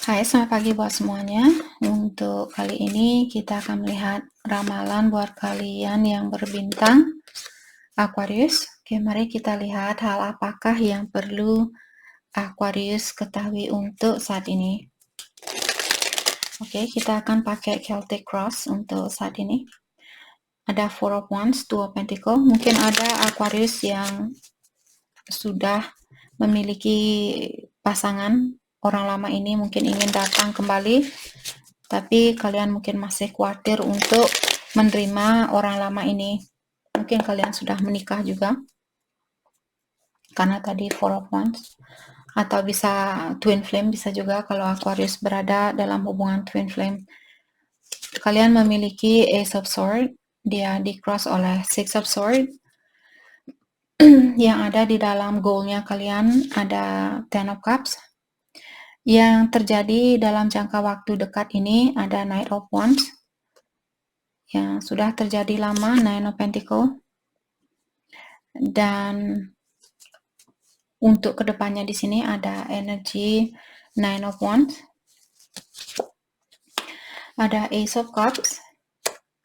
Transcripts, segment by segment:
Hai, selamat pagi buat semuanya. Untuk kali ini kita akan melihat ramalan buat kalian yang berbintang Aquarius. Oke, mari kita lihat hal apakah yang perlu Aquarius ketahui untuk saat ini. Oke, kita akan pakai Celtic Cross untuk saat ini. Ada Four of Wands, Two of Pentacles. Mungkin ada Aquarius yang sudah memiliki pasangan. Orang lama ini mungkin ingin datang kembali, tapi kalian mungkin masih khawatir untuk menerima orang lama ini. Mungkin kalian sudah menikah juga, karena tadi Four of Wands. Atau bisa Twin Flame, bisa juga kalau Aquarius berada dalam hubungan Twin Flame. Kalian memiliki Ace of Swords, dia di cross oleh Six of Swords. Yang ada di dalam goalnya kalian ada Ten of Cups. Yang terjadi dalam jangka waktu dekat ini ada Knight of Wands. Yang sudah terjadi lama, Nine of Pentacles. Dan untuk kedepannya di sini ada energi Nine of Wands. Ada Ace of Cups.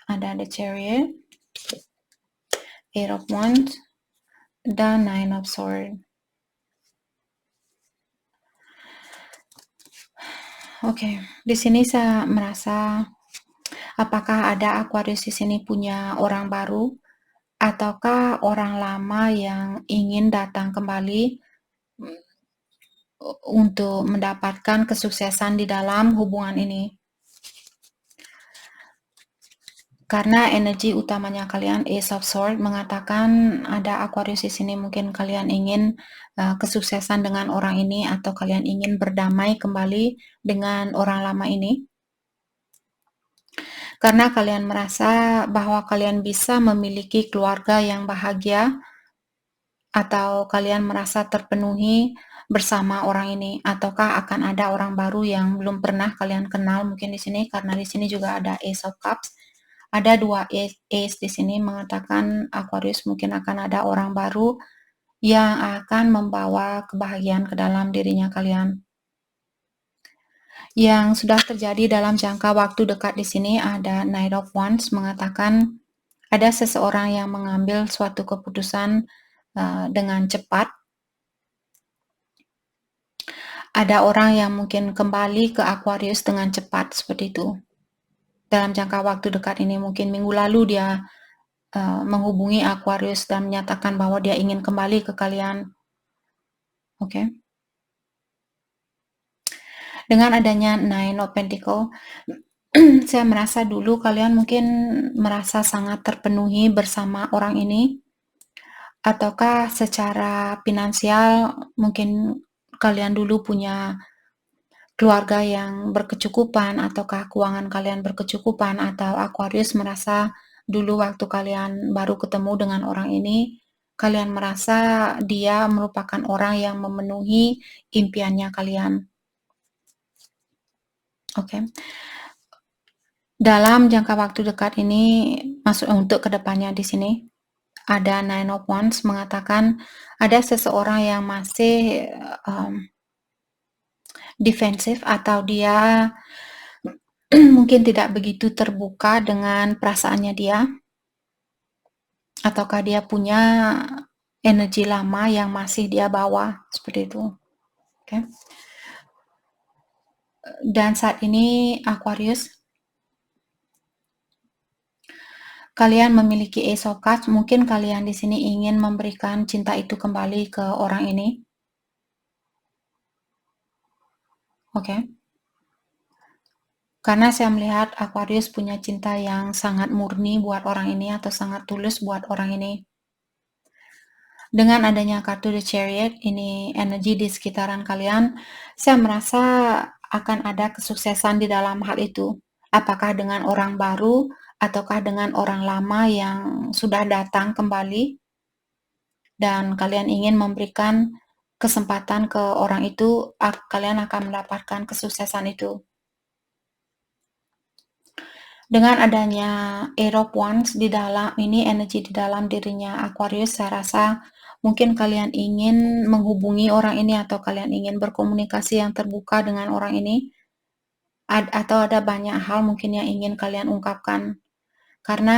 Ada The Chariot. Eight of Wands. Dan Nine of Swords. Oke, di sini saya merasa apakah ada Aquarius di sini punya orang baru ataukah orang lama yang ingin datang kembali untuk mendapatkan kesuksesan di dalam hubungan ini. Karena energi utamanya kalian Ace of Swords mengatakan ada Aquarius di sini, mungkin kalian ingin kesuksesan dengan orang ini atau kalian ingin berdamai kembali dengan orang lama ini. Karena kalian merasa bahwa kalian bisa memiliki keluarga yang bahagia atau kalian merasa terpenuhi bersama orang ini, ataukah akan ada orang baru yang belum pernah kalian kenal mungkin di sini, karena di sini juga ada Ace of Cups. Ada dua ace di sini mengatakan Aquarius mungkin akan ada orang baru yang akan membawa kebahagiaan ke dalam dirinya kalian. Yang sudah terjadi dalam jangka waktu dekat di sini ada Knight of Wands mengatakan ada seseorang yang mengambil suatu keputusan dengan cepat. Ada orang yang mungkin kembali ke Aquarius dengan cepat seperti itu. Dalam jangka waktu dekat ini, mungkin minggu lalu dia menghubungi Aquarius dan menyatakan bahwa dia ingin kembali ke kalian. Oke. Dengan adanya Nine of Pentacles, saya merasa dulu kalian mungkin merasa sangat terpenuhi bersama orang ini, ataukah secara finansial mungkin kalian dulu punya keluarga yang berkecukupan, ataukah keuangan kalian berkecukupan, atau Aquarius merasa dulu waktu kalian baru ketemu dengan orang ini, kalian merasa dia merupakan orang yang memenuhi impiannya kalian. Oke. Dalam jangka waktu dekat ini, masuk untuk kedepannya di sini, ada Nine of Wands mengatakan ada seseorang yang masih defensif atau dia mungkin tidak begitu terbuka dengan perasaannya dia, ataukah dia punya energi lama yang masih dia bawa, seperti itu. Okay. Dan saat ini Aquarius, kalian memiliki Ace of Cups, mungkin kalian di sini ingin memberikan cinta itu kembali ke orang ini. Oke. Karena saya melihat Aquarius punya cinta yang sangat murni buat orang ini atau sangat tulus buat orang ini. Dengan adanya kartu The Chariot, ini energi di sekitaran kalian, saya merasa akan ada kesuksesan di dalam hal itu. Apakah dengan orang baru ataukah dengan orang lama yang sudah datang kembali dan kalian ingin memberikan kesempatan ke orang itu, kalian akan mendapatkan kesuksesan itu. Dengan adanya Eight of Wands di dalam ini, energi di dalam dirinya Aquarius, saya rasa mungkin kalian ingin menghubungi orang ini atau kalian ingin berkomunikasi yang terbuka dengan orang ini. atau ada banyak hal mungkin yang ingin kalian ungkapkan. Karena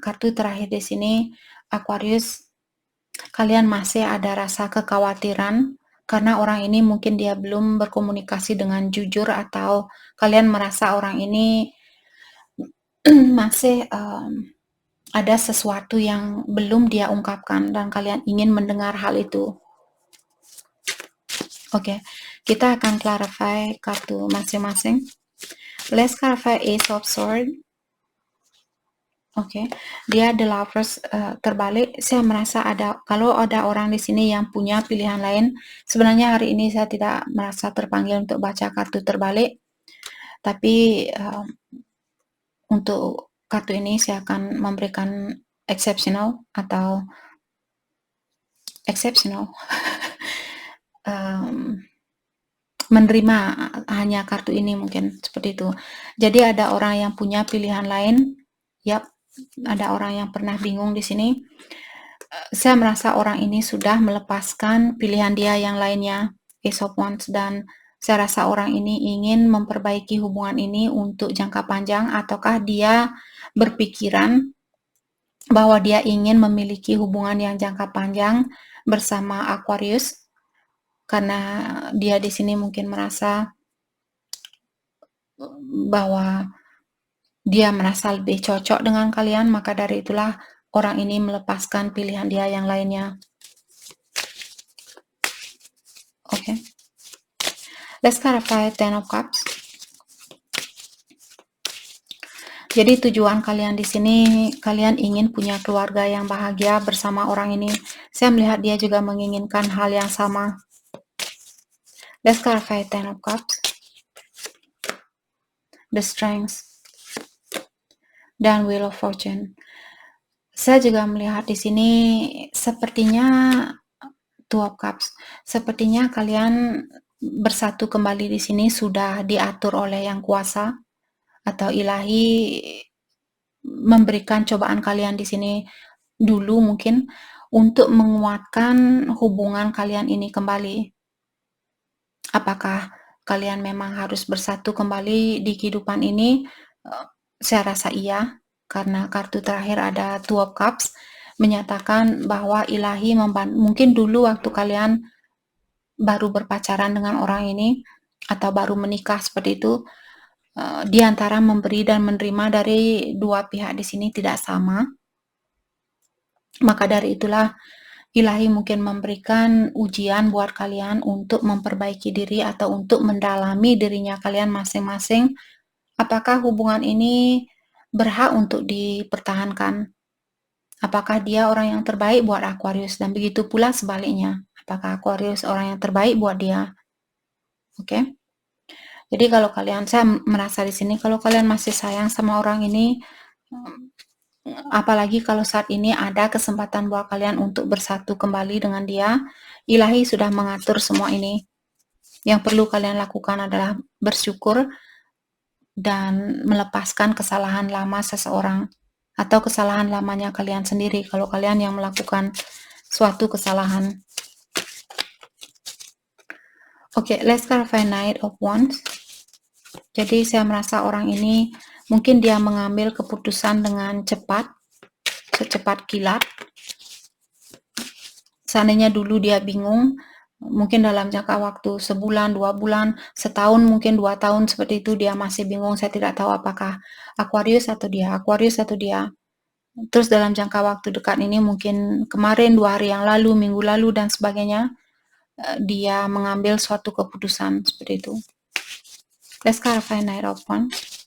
kartu terakhir di sini, Aquarius, kalian masih ada rasa kekhawatiran karena orang ini mungkin dia belum berkomunikasi dengan jujur, atau kalian merasa orang ini masih ada sesuatu yang belum dia ungkapkan dan kalian ingin mendengar hal itu. Oke, kita akan clarify kartu masing-masing. Let's clarify Ace of Swords. Oke, dia The Lovers terbalik. Saya merasa kalau ada orang di sini yang punya pilihan lain. Sebenarnya hari ini saya tidak merasa terpanggil untuk baca kartu terbalik, tapi untuk kartu ini saya akan memberikan exceptional atau exceptional. Menerima hanya kartu ini, mungkin seperti itu. Jadi ada orang yang punya pilihan lain. Yap, ada orang yang pernah bingung di sini. Saya merasa orang ini sudah melepaskan pilihan dia yang lainnya, Ace of Wands, dan saya rasa orang ini ingin memperbaiki hubungan ini untuk jangka panjang, ataukah dia berpikiran bahwa dia ingin memiliki hubungan yang jangka panjang bersama Aquarius, karena dia di sini mungkin merasa bahwa dia merasa lebih cocok dengan kalian, maka dari itulah orang ini melepaskan pilihan dia yang lainnya. Oke. Let's clarify Ten of Cups. Jadi tujuan kalian di sini, kalian ingin punya keluarga yang bahagia bersama orang ini. Saya melihat dia juga menginginkan hal yang sama. Let's clarify Ten of Cups, The Strength, dan Wheel of Fortune. Saya juga melihat di sini sepertinya Two of Cups. Sepertinya kalian bersatu kembali di sini sudah diatur oleh Yang Kuasa atau Ilahi, memberikan cobaan kalian di sini dulu mungkin untuk menguatkan hubungan kalian ini kembali. Apakah kalian memang harus bersatu kembali di kehidupan ini? Saya rasa iya, karena kartu terakhir ada Two of Cups menyatakan bahwa Ilahi mungkin dulu waktu kalian baru berpacaran dengan orang ini atau baru menikah seperti itu, di antara memberi dan menerima dari dua pihak di sini tidak sama. Maka dari itulah Ilahi mungkin memberikan ujian buat kalian untuk memperbaiki diri atau untuk mendalami dirinya kalian masing-masing. Apakah hubungan ini berhak untuk dipertahankan? Apakah dia orang yang terbaik buat Aquarius? Dan begitu pula sebaliknya. Apakah Aquarius orang yang terbaik buat dia? Oke. Jadi kalau saya merasa di sini kalau kalian masih sayang sama orang ini, apalagi kalau saat ini ada kesempatan buat kalian untuk bersatu kembali dengan dia, Ilahi sudah mengatur semua ini. Yang perlu kalian lakukan adalah bersyukur dan melepaskan kesalahan lama seseorang atau kesalahan lamanya kalian sendiri kalau kalian yang melakukan suatu kesalahan. Oke, let's clarify Knight of Wands. Jadi saya merasa orang ini mungkin dia mengambil keputusan dengan cepat, secepat kilat. Seandainya dulu dia bingung, mungkin dalam jangka waktu sebulan, 2 bulan, setahun, mungkin 2 tahun seperti itu dia masih bingung, saya tidak tahu apakah Aquarius atau dia. Terus dalam jangka waktu dekat ini mungkin kemarin, 2 hari yang lalu, minggu lalu dan sebagainya, dia mengambil suatu keputusan seperti itu. Let's clarify Knight of Wands.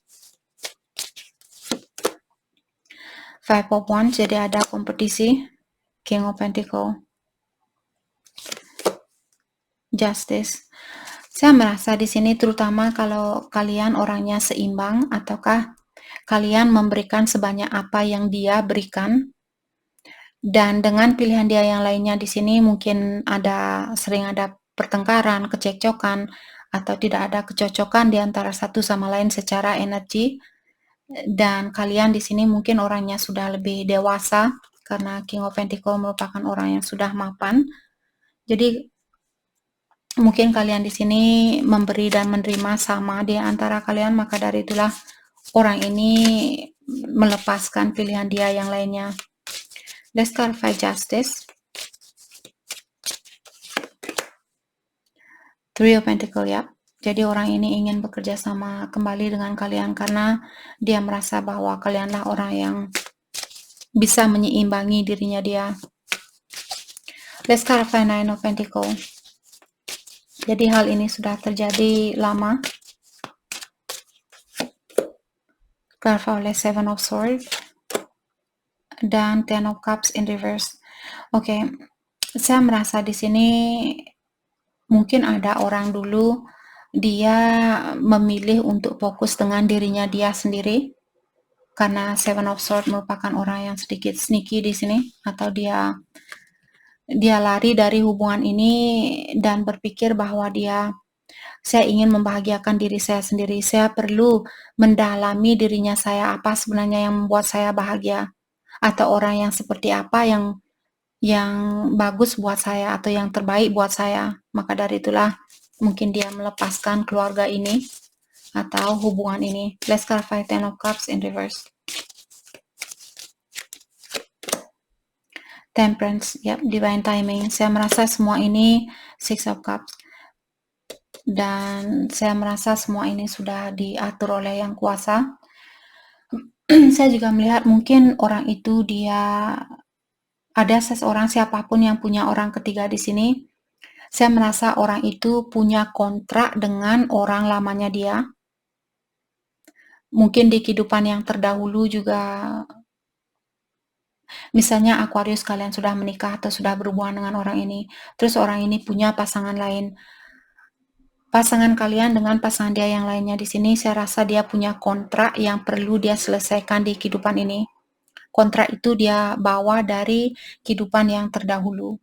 Five of Wands, jadi ada kompetisi. King of Pentacles, Justice. Saya merasa di sini terutama kalau kalian orangnya seimbang, ataukah kalian memberikan sebanyak apa yang dia berikan, dan dengan pilihan dia yang lainnya di sini mungkin sering ada pertengkaran, kecekcokan, atau tidak ada kecocokan di antara satu sama lain secara energi, dan kalian di sini mungkin orangnya sudah lebih dewasa karena King of Pentacles merupakan orang yang sudah mapan. Jadi Mungkin kalian di sini memberi dan menerima sama di antara kalian, maka dari itulah orang ini melepaskan pilihan dia yang lainnya. Let's clarify justice. Three of Pentacles, ya. Jadi orang ini ingin bekerja sama kembali dengan kalian karena dia merasa bahwa kalianlah orang yang bisa menyeimbangi dirinya dia. Let's clarify Nine of Pentacles. Jadi hal ini sudah terjadi lama. Clarify oleh Seven of Swords dan Ten of Cups in reverse. Oke, saya merasa di sini mungkin ada orang dulu dia memilih untuk fokus dengan dirinya dia sendiri karena Seven of Swords merupakan orang yang sedikit sneaky di sini, atau dia lari dari hubungan ini dan berpikir bahwa saya ingin membahagiakan diri saya sendiri. Saya perlu mendalami dirinya saya, apa sebenarnya yang membuat saya bahagia, atau orang yang seperti apa yang bagus buat saya atau yang terbaik buat saya. Maka dari itulah mungkin dia melepaskan keluarga ini atau hubungan ini. Let's clarify Ten of Cups in reverse. Temperance, yep, divine timing. Saya merasa semua ini Six of Cups. Dan saya merasa semua ini sudah diatur oleh Yang Kuasa. Saya juga melihat mungkin orang itu ada seseorang, siapapun yang punya orang ketiga di sini. Saya merasa orang itu punya kontrak dengan orang lamanya dia. Mungkin di kehidupan yang terdahulu juga, misalnya Aquarius, kalian sudah menikah atau sudah berhubungan dengan orang ini, terus orang ini punya pasangan lain. Pasangan kalian dengan pasangan dia yang lainnya di sini, saya rasa dia punya kontrak yang perlu dia selesaikan di kehidupan ini. Kontrak itu dia bawa dari kehidupan yang terdahulu.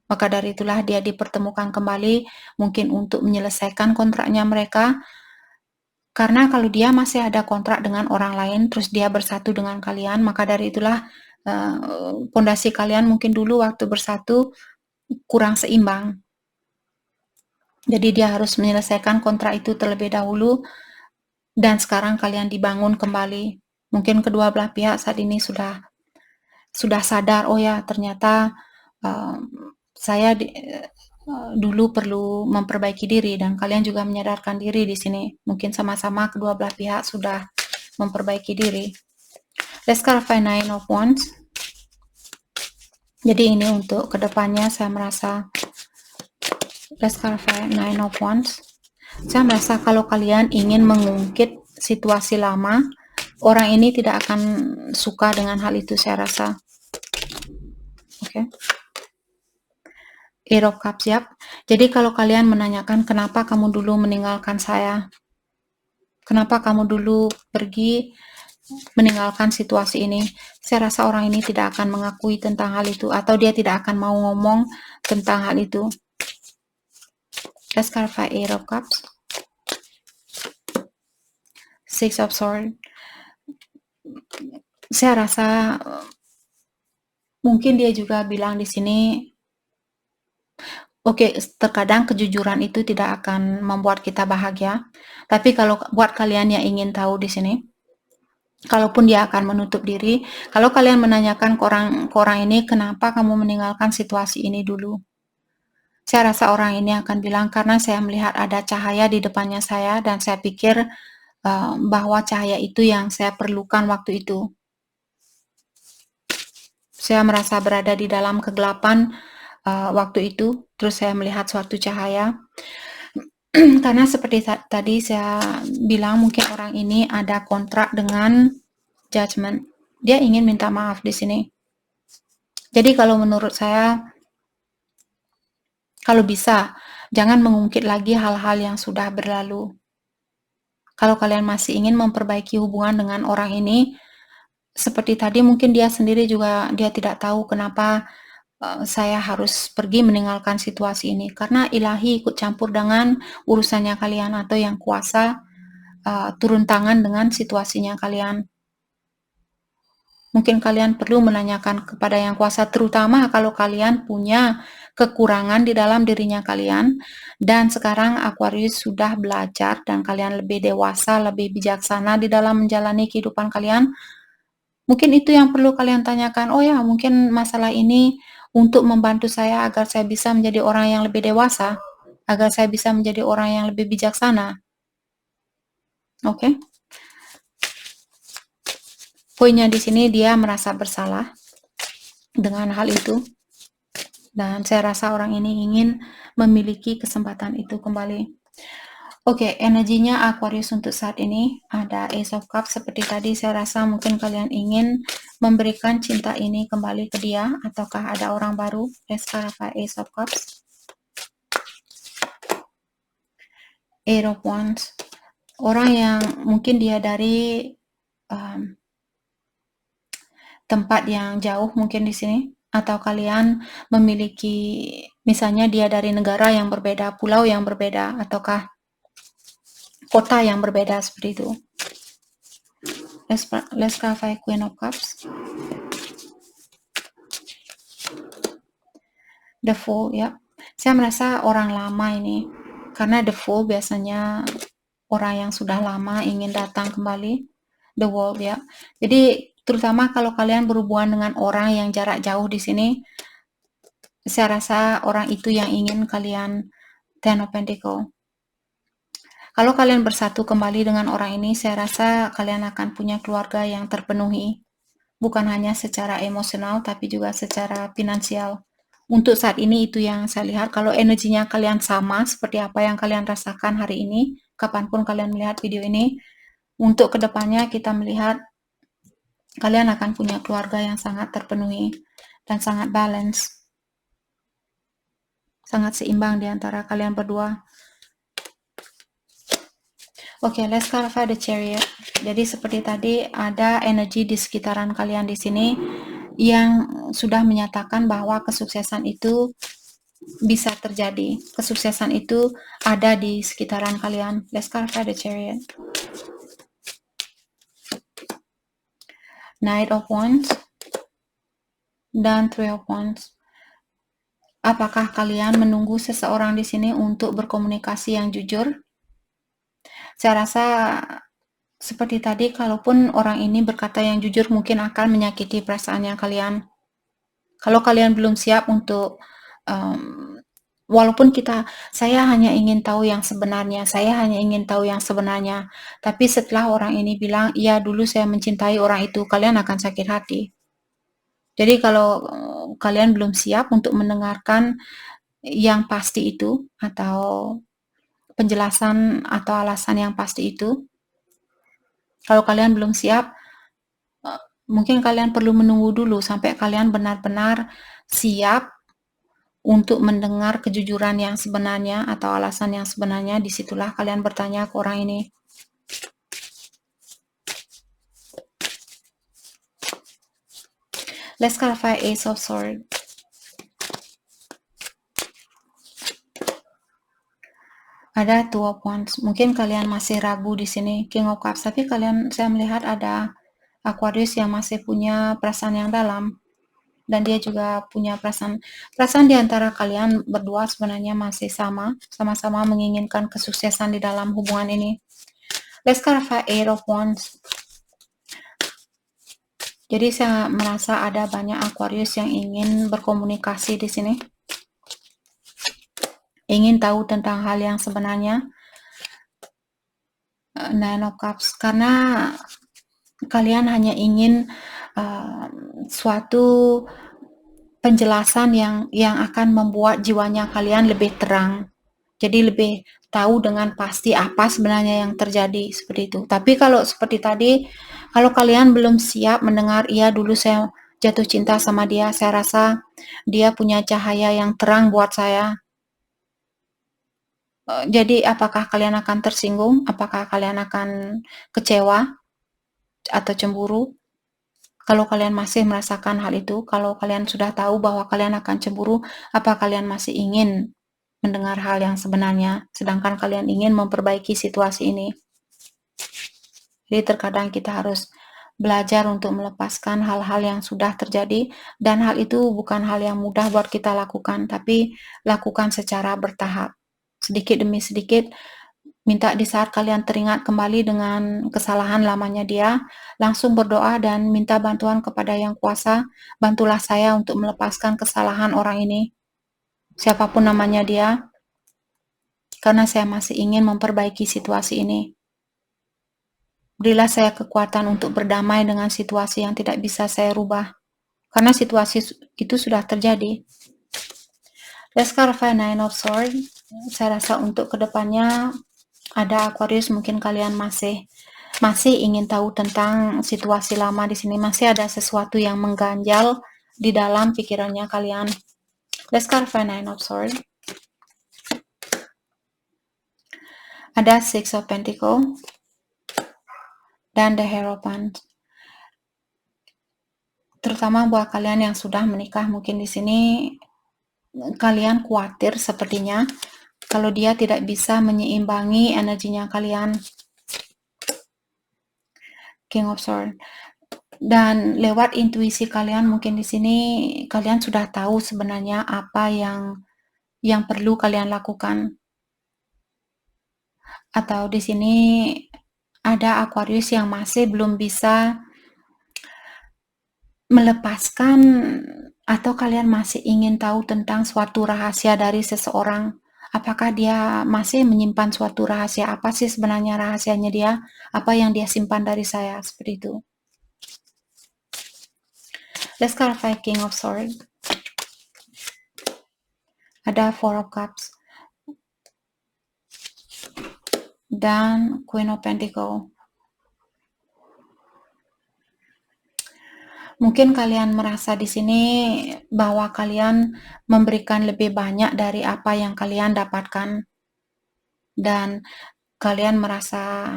Maka dari itulah dia dipertemukan kembali, mungkin untuk menyelesaikan kontraknya mereka. Karena kalau dia masih ada kontrak dengan orang lain, terus dia bersatu dengan kalian, maka dari itulah pondasi kalian mungkin dulu waktu bersatu kurang seimbang. Jadi dia harus menyelesaikan kontrak itu terlebih dahulu, dan sekarang kalian dibangun kembali. Mungkin kedua belah pihak saat ini sudah sadar, oh ya ternyata saya dulu perlu memperbaiki diri, dan kalian juga menyadarkan diri di sini. Mungkin sama-sama kedua belah pihak sudah memperbaiki diri. Let's clarify Nine of Wands. Jadi ini untuk kedepannya saya merasa, let's clarify Nine of Wands. Saya merasa kalau kalian ingin mengungkit situasi lama, orang ini tidak akan suka dengan hal itu, saya rasa. Oke. Eight of Cups, yap. Jadi kalau kalian menanyakan kenapa kamu dulu meninggalkan saya, kenapa kamu dulu pergi meninggalkan situasi ini, saya rasa orang ini tidak akan mengakui tentang hal itu, atau dia tidak akan mau ngomong tentang hal itu. Let's clarify Eight of Cups. Six of Swords. Saya rasa mungkin dia juga bilang di sini, oke, terkadang kejujuran itu tidak akan membuat kita bahagia. Tapi kalau buat kalian yang ingin tahu di sini, kalaupun dia akan menutup diri, kalau kalian menanyakan ke orang ini, kenapa kamu meninggalkan situasi ini dulu? Saya rasa orang ini akan bilang, karena saya melihat ada cahaya di depannya saya, dan saya pikir bahwa cahaya itu yang saya perlukan waktu itu. Saya merasa berada di dalam kegelapan waktu itu, terus saya melihat suatu cahaya. Karena seperti tadi saya bilang, mungkin orang ini ada kontrak dengan Judgment. Dia ingin minta maaf di sini. Jadi kalau menurut saya, kalau bisa, jangan mengungkit lagi hal-hal yang sudah berlalu. Kalau kalian masih ingin memperbaiki hubungan dengan orang ini, seperti tadi mungkin dia sendiri juga dia tidak tahu kenapa saya harus pergi meninggalkan situasi ini, karena ilahi ikut campur dengan urusannya kalian, atau yang kuasa turun tangan dengan situasinya kalian. Mungkin kalian perlu menanyakan kepada Yang Kuasa, terutama kalau kalian punya kekurangan di dalam dirinya kalian, dan sekarang Aquarius sudah belajar dan kalian lebih dewasa, lebih bijaksana di dalam menjalani kehidupan kalian. Mungkin itu yang perlu kalian tanyakan, "Oh ya, mungkin masalah ini untuk membantu saya agar saya bisa menjadi orang yang lebih dewasa, agar saya bisa menjadi orang yang lebih bijaksana." Oke? Poinnya di sini dia merasa bersalah dengan hal itu, dan saya rasa orang ini ingin memiliki kesempatan itu kembali. Oke, energinya Aquarius untuk saat ini ada Ace of Cups seperti tadi. Saya rasa mungkin kalian ingin memberikan cinta ini kembali ke dia, ataukah ada orang baru. Let's clarify Ace of Cups. Eight of Wands. Orang yang mungkin dia dari tempat yang jauh mungkin di sini, atau kalian memiliki, misalnya dia dari negara yang berbeda, pulau yang berbeda, ataukah kota yang berbeda seperti itu. Let's clarify Queen of Cups. The Fool, ya. Saya merasa orang lama ini, karena The Fool biasanya orang yang sudah lama ingin datang kembali. The Wolf, ya. Jadi terutama kalau kalian berhubungan dengan orang yang jarak jauh di sini, saya rasa orang itu yang ingin kalian Ten of Pentacle. Kalau kalian bersatu kembali dengan orang ini, saya rasa kalian akan punya keluarga yang terpenuhi. Bukan hanya secara emosional, tapi juga secara finansial. Untuk saat ini itu yang saya lihat. Kalau energinya kalian sama seperti apa yang kalian rasakan hari ini, kapanpun kalian melihat video ini, untuk kedepannya kita melihat kalian akan punya keluarga yang sangat terpenuhi dan sangat balance, sangat seimbang di antara kalian berdua. Oke, let's clarify the Chariot. Jadi seperti tadi ada energi di sekitaran kalian di sini yang sudah menyatakan bahwa kesuksesan itu bisa terjadi. Kesuksesan itu ada di sekitaran kalian. Let's clarify the Chariot. Knight of Wands dan Three of Wands. Apakah kalian menunggu seseorang di sini untuk berkomunikasi yang jujur? Saya rasa seperti tadi, kalaupun orang ini berkata yang jujur, mungkin akan menyakiti perasaannya kalian. Kalau kalian belum siap untuk walaupun saya hanya ingin tahu yang sebenarnya, tapi setelah orang ini bilang, iya dulu saya mencintai orang itu, kalian akan sakit hati. Jadi kalau kalian belum siap untuk mendengarkan yang pasti itu, atau penjelasan atau alasan yang pasti itu, kalau kalian belum siap, mungkin kalian perlu menunggu dulu sampai kalian benar-benar siap untuk mendengar kejujuran yang sebenarnya atau alasan yang sebenarnya. Disitulah kalian bertanya ke orang ini. Let's clarify Ace of Swords. Ada Two of Wands. Mungkin kalian masih ragu di sini, King of Cups, tapi saya melihat ada Aquarius yang masih punya perasaan yang dalam, dan dia juga punya perasaan di antara kalian berdua sebenarnya masih sama-sama menginginkan kesuksesan di dalam hubungan ini. Let's clarify Eight of Wands. Jadi saya merasa ada banyak Aquarius yang ingin berkomunikasi di sini, ingin tahu tentang hal yang sebenarnya. Nine of Cups, karena kalian hanya ingin suatu penjelasan yang akan membuat jiwanya kalian lebih terang. Jadi lebih tahu dengan pasti apa sebenarnya yang terjadi, seperti itu. Tapi kalau seperti tadi, kalau kalian belum siap mendengar, iya dulu saya jatuh cinta sama dia, saya rasa dia punya cahaya yang terang buat saya. Jadi apakah kalian akan tersinggung? Apakah kalian akan kecewa atau cemburu? Kalau kalian masih merasakan hal itu, kalau kalian sudah tahu bahwa kalian akan cemburu, apa kalian masih ingin mendengar hal yang sebenarnya, sedangkan kalian ingin memperbaiki situasi ini? Jadi terkadang kita harus belajar untuk melepaskan hal-hal yang sudah terjadi, dan hal itu bukan hal yang mudah buat kita lakukan, tapi lakukan secara bertahap. Sedikit demi sedikit, minta di saat kalian teringat kembali dengan kesalahan lamanya dia, langsung berdoa dan minta bantuan kepada Yang Kuasa, bantulah saya untuk melepaskan kesalahan orang ini, siapapun namanya dia, karena saya masih ingin memperbaiki situasi ini. Berilah saya kekuatan untuk berdamai dengan situasi yang tidak bisa saya rubah, karena situasi itu sudah terjadi. Let's clarify Nine of Swords. Saya rasa untuk kedepannya ada Aquarius, mungkin kalian masih ingin tahu tentang situasi lama di sini, masih ada sesuatu yang mengganjal di dalam pikirannya kalian. Let's clarify Nine of Swords. Ada Six of Pentacles dan The Hierophant. Terutama buat kalian yang sudah menikah, mungkin di sini kalian khawatir sepertinya kalau dia tidak bisa menyeimbangi energinya kalian. King of Swords. Dan lewat intuisi kalian, mungkin di sini kalian sudah tahu sebenarnya apa yang perlu kalian lakukan. Atau di sini ada Aquarius yang masih belum bisa melepaskan, atau kalian masih ingin tahu tentang suatu rahasia dari seseorang. Apakah dia masih menyimpan suatu rahasia? Apa sih sebenarnya rahasianya dia? Apa yang dia simpan dari saya? Seperti itu. Let's clarify King of Swords. Ada Four of Cups dan Queen of Pentacles. Mungkin kalian merasa di sini bahwa kalian memberikan lebih banyak dari apa yang kalian dapatkan, dan kalian merasa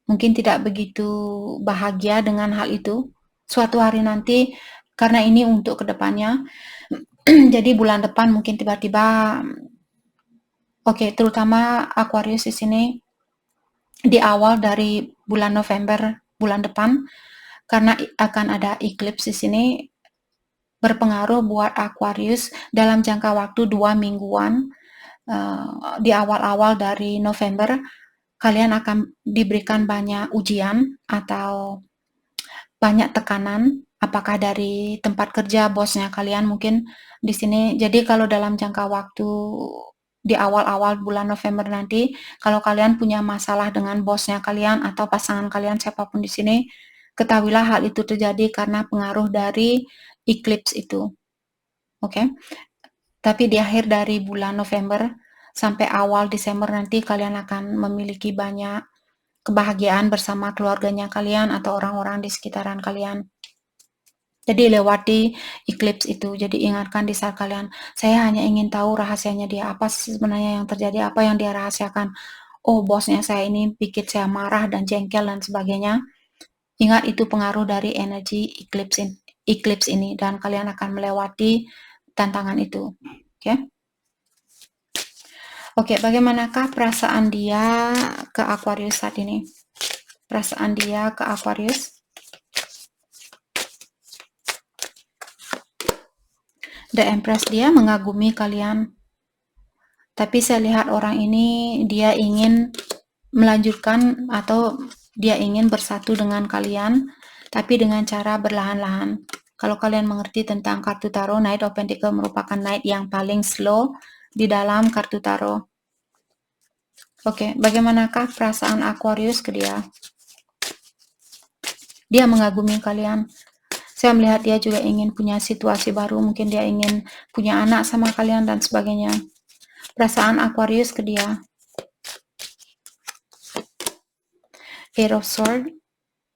mungkin tidak begitu bahagia dengan hal itu. Suatu hari nanti, karena ini untuk kedepannya, jadi bulan depan mungkin tiba-tiba, terutama Aquarius di sini di awal dari bulan November bulan depan, karena akan ada eclipse di sini, berpengaruh buat Aquarius dalam jangka waktu 2 mingguan. Di awal-awal dari November, kalian akan diberikan banyak ujian atau banyak tekanan, apakah dari tempat kerja, bosnya kalian mungkin di sini. Jadi kalau dalam jangka waktu di awal-awal bulan November nanti, kalau kalian punya masalah dengan bosnya kalian atau pasangan kalian, siapapun di sini, ketahuilah hal itu terjadi karena pengaruh dari eclipse itu. Oke? Tapi di akhir dari bulan November sampai awal Desember nanti, kalian akan memiliki banyak kebahagiaan bersama keluarganya kalian atau orang-orang di sekitaran kalian. Jadi lewati eclipse itu. Jadi ingatkan di saat kalian, saya hanya ingin tahu rahasianya dia, apa sebenarnya yang terjadi, apa yang dia rahasiakan. Oh, bosnya saya ini bikin saya marah dan jengkel dan sebagainya. Ingat, itu pengaruh dari energi eclipse ini, dan kalian akan melewati tantangan itu. Oke, bagaimanakah perasaan dia ke Aquarius saat ini? Perasaan dia ke Aquarius. The Empress, dia mengagumi kalian. Tapi saya lihat orang ini, dia ingin melanjutkan atau dia ingin bersatu dengan kalian, tapi dengan cara berlahan-lahan. Kalau kalian mengerti tentang kartu tarot, Knight of Pentacles merupakan knight yang paling slow di dalam kartu tarot. Oke, bagaimanakah perasaan Aquarius ke dia? Dia mengagumi kalian. Saya melihat dia juga ingin punya situasi baru, mungkin dia ingin punya anak sama kalian dan sebagainya. Perasaan Aquarius ke dia. Eight of Swords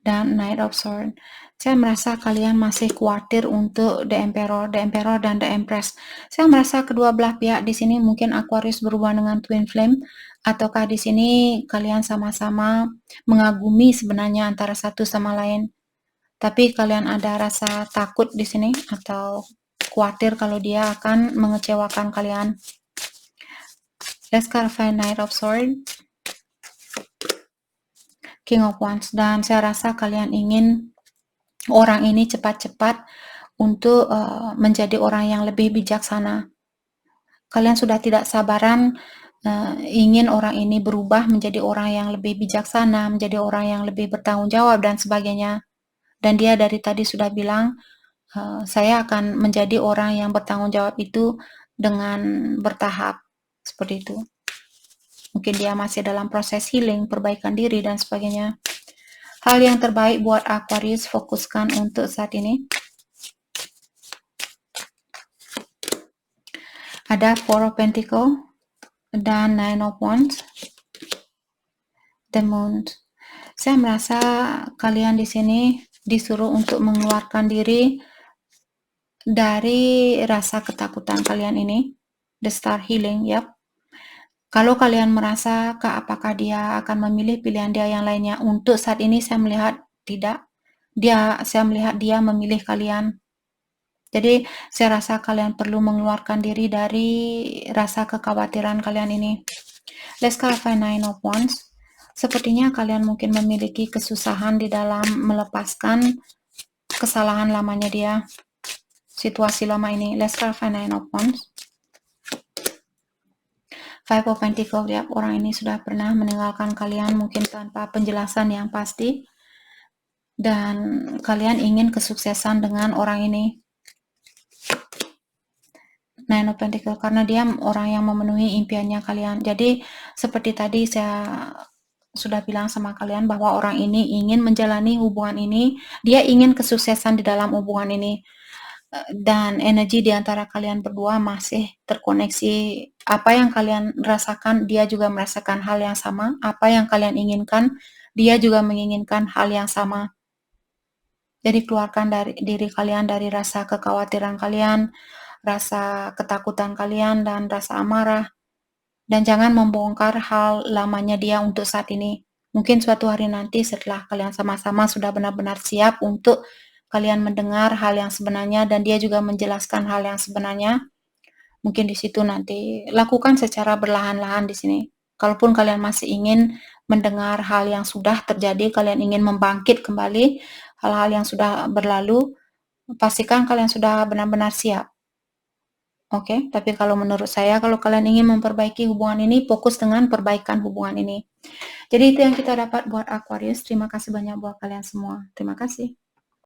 dan Knight of Swords. Saya merasa kalian masih khawatir untuk The Emperor dan The Empress. Saya merasa kedua belah pihak di sini, mungkin Aquarius berubah dengan Twin Flame, ataukah di sini kalian sama-sama mengagumi sebenarnya antara satu sama lain. Tapi kalian ada rasa takut di sini atau khawatir kalau dia akan mengecewakan kalian. Let's clarify Knight of Swords. King of Wands, dan saya rasa kalian ingin orang ini cepat-cepat untuk menjadi orang yang lebih bijaksana. Kalian sudah tidak sabaran ingin orang ini berubah menjadi orang yang lebih bijaksana, menjadi orang yang lebih bertanggung jawab dan sebagainya. Dan dia dari tadi sudah bilang, saya akan menjadi orang yang bertanggung jawab itu dengan bertahap, seperti itu. Mungkin dia masih dalam proses healing, perbaikan diri dan sebagainya. Hal yang terbaik buat Aquarius fokuskan untuk saat ini. Ada Four of Pentacles dan Nine of Wands, The Moon. Saya merasa kalian di sini disuruh untuk mengeluarkan diri dari rasa ketakutan kalian ini. The Star Healing, yap. Kalau kalian merasa apakah dia akan memilih pilihan dia yang lainnya, untuk saat ini saya melihat tidak. Saya melihat dia memilih kalian. Jadi saya rasa kalian perlu mengeluarkan diri dari rasa kekhawatiran kalian ini. Let's clarify Nine of Wands. Sepertinya kalian mungkin memiliki kesusahan di dalam melepaskan kesalahan lamanya dia, situasi lama ini. Let's clarify Nine of Wands. Five of Pentacles, ya, orang ini sudah pernah meninggalkan kalian mungkin tanpa penjelasan yang pasti, dan kalian ingin kesuksesan dengan orang ini. Nine of Pentacles, karena dia orang yang memenuhi impiannya kalian. Jadi seperti tadi saya sudah bilang sama kalian bahwa orang ini ingin menjalani hubungan ini, dia ingin kesuksesan di dalam hubungan ini, dan energi di antara kalian berdua masih terkoneksi. Apa yang kalian rasakan, dia juga merasakan hal yang sama. Apa yang kalian inginkan, dia juga menginginkan hal yang sama. Jadi keluarkan dari diri kalian dari rasa kekhawatiran kalian, rasa ketakutan kalian, dan rasa amarah. Dan jangan membongkar hal lamanya dia untuk saat ini. Mungkin suatu hari nanti setelah kalian sama-sama sudah benar-benar siap untuk kalian mendengar hal yang sebenarnya dan dia juga menjelaskan hal yang sebenarnya. Mungkin di situ nanti lakukan secara perlahan-lahan di sini. Kalaupun kalian masih ingin mendengar hal yang sudah terjadi, kalian ingin membangkit kembali hal-hal yang sudah berlalu, pastikan kalian sudah benar-benar siap. Oke, tapi kalau menurut saya, kalau kalian ingin memperbaiki hubungan ini, fokus dengan perbaikan hubungan ini. Jadi itu yang kita dapat buat Aquarius. Terima kasih banyak buat kalian semua. Terima kasih.